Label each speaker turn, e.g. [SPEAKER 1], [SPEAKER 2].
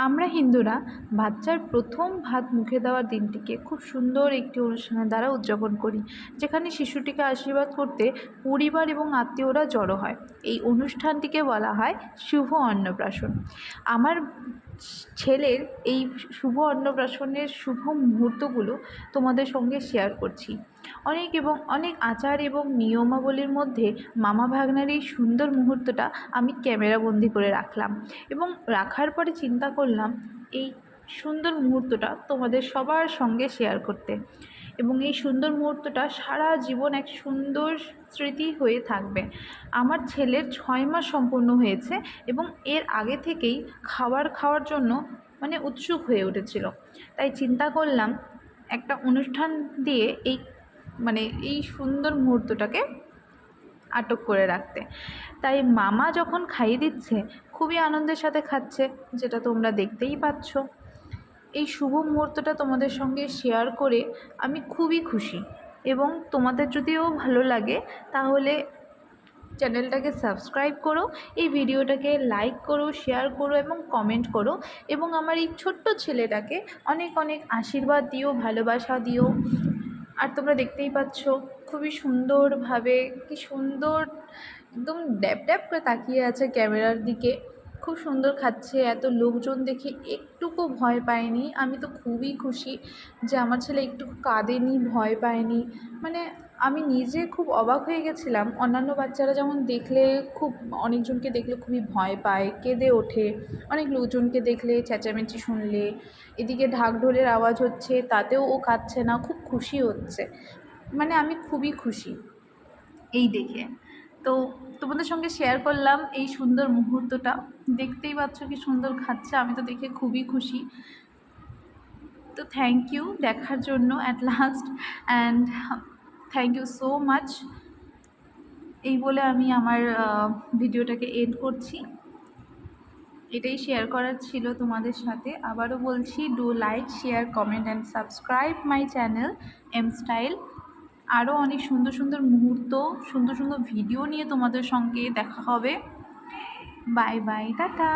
[SPEAKER 1] আমরা হিন্দুরা বাচ্চার প্রথম ভাত মুখে দেওয়ার দিনটিকে খুব সুন্দর একটি অনুষ্ঠানের দ্বারা উদযাপন করি, যেখানে শিশুটিকে আশীর্বাদ করতে পরিবার এবং আত্মীয়রা জড়ো হয়। এই অনুষ্ঠানটিকে বলা হয় শুভ অন্নপ্রাশন। আমার ছেলের এই শুভ অন্নপ্রাশনের শুভ মুহূর্তগুলো তোমাদের সঙ্গে শেয়ার করছি। অনেক আচার এবং নিয়মাবলীর মধ্যে মামা ভাগ্নার এই সুন্দর মুহূর্তটা আমি ক্যামেরাবন্দি করে রাখলাম, এবং রাখার পরে চিন্তা করলাম এই সুন্দর মুহূর্তটা তোমাদের সবার সঙ্গে শেয়ার করতে, এবং এই সুন্দর মুহূর্তটা সারা জীবন এক সুন্দর স্মৃতি হয়ে থাকবে। আমার ছেলের 6 মাস সম্পূর্ণ হয়েছে এবং এর আগে থেকেই খাওয়ার জন্য উৎসুক হয়ে উঠেছিল। তাই চিন্তা করলাম একটা অনুষ্ঠান দিয়ে এই সুন্দর মুহূর্তটাকে আটক করে রাখতে। তাই মামা যখন খাইয়ে দিচ্ছে খুবই আনন্দের সাথে খাচ্ছে, যেটা তোমরা দেখতেই পাচ্ছ। এই শুভ মুহূর্তটা তোমাদের সঙ্গে শেয়ার করে আমি খুবই খুশি, এবং তোমাদের যদিও ভালো লাগে তাহলে চ্যানেলটাকে সাবস্ক্রাইব করো, এই ভিডিওটাকে লাইক করো, শেয়ার করো এবং কমেন্ট করো, এবং আমার এই ছোট্ট ছেলেটাকে অনেক অনেক আশীর্বাদ দিও, ভালোবাসা দিও। আর তোমরা দেখতেই পাচ্ছ খুবই সুন্দরভাবে, কি সুন্দর একদম ড্যাব ড্যাব করে তাকিয়ে আছে ক্যামেরার দিকে, খুব সুন্দর খাচ্ছে। এত লোকজন দেখে একটুকু ভয় পায়নি। আমি তো খুবই খুশি যে আমার ছেলে একটু কাঁদেনি, ভয় পায়নি। আমি নিজে খুব অবাক হয়ে গেছিলাম। অন্যান্য বাচ্চারা যেমন দেখলে অনেকজনকে দেখলে খুবই ভয় পায়, কেঁদে ওঠে, অনেক লোকজনকে দেখলে চেঁচামেচি শুনলে, এদিকে ঢাক ঢোলের আওয়াজ হচ্ছে তাতেও ও কাঁদছে না, খুব খুশি হচ্ছে। আমি খুবই খুশি এই দেখে। তো তোমাদের সঙ্গে শেয়ার করলাম এই সুন্দর মুহূর্তটা। দেখতেই পাচ্ছ কি সুন্দর খাচ্ছে, আমি তো দেখে খুবই খুশি। তো থ্যাংক ইউ দেখার জন্য at last, and thank you so much. এই বলে আমি আমার ভিডিওটাকে এন্ড করছি। এটাই শেয়ার করার ছিল তোমাদের সাথে। আবারও বলছি, do like, share, comment and subscribe my channel M style. আরও অনেক সুন্দর সুন্দর মুহূর্ত, সুন্দর সুন্দর ভিডিও নিয়ে তোমাদের সঙ্গে দেখা হবে। Bye bye, tata.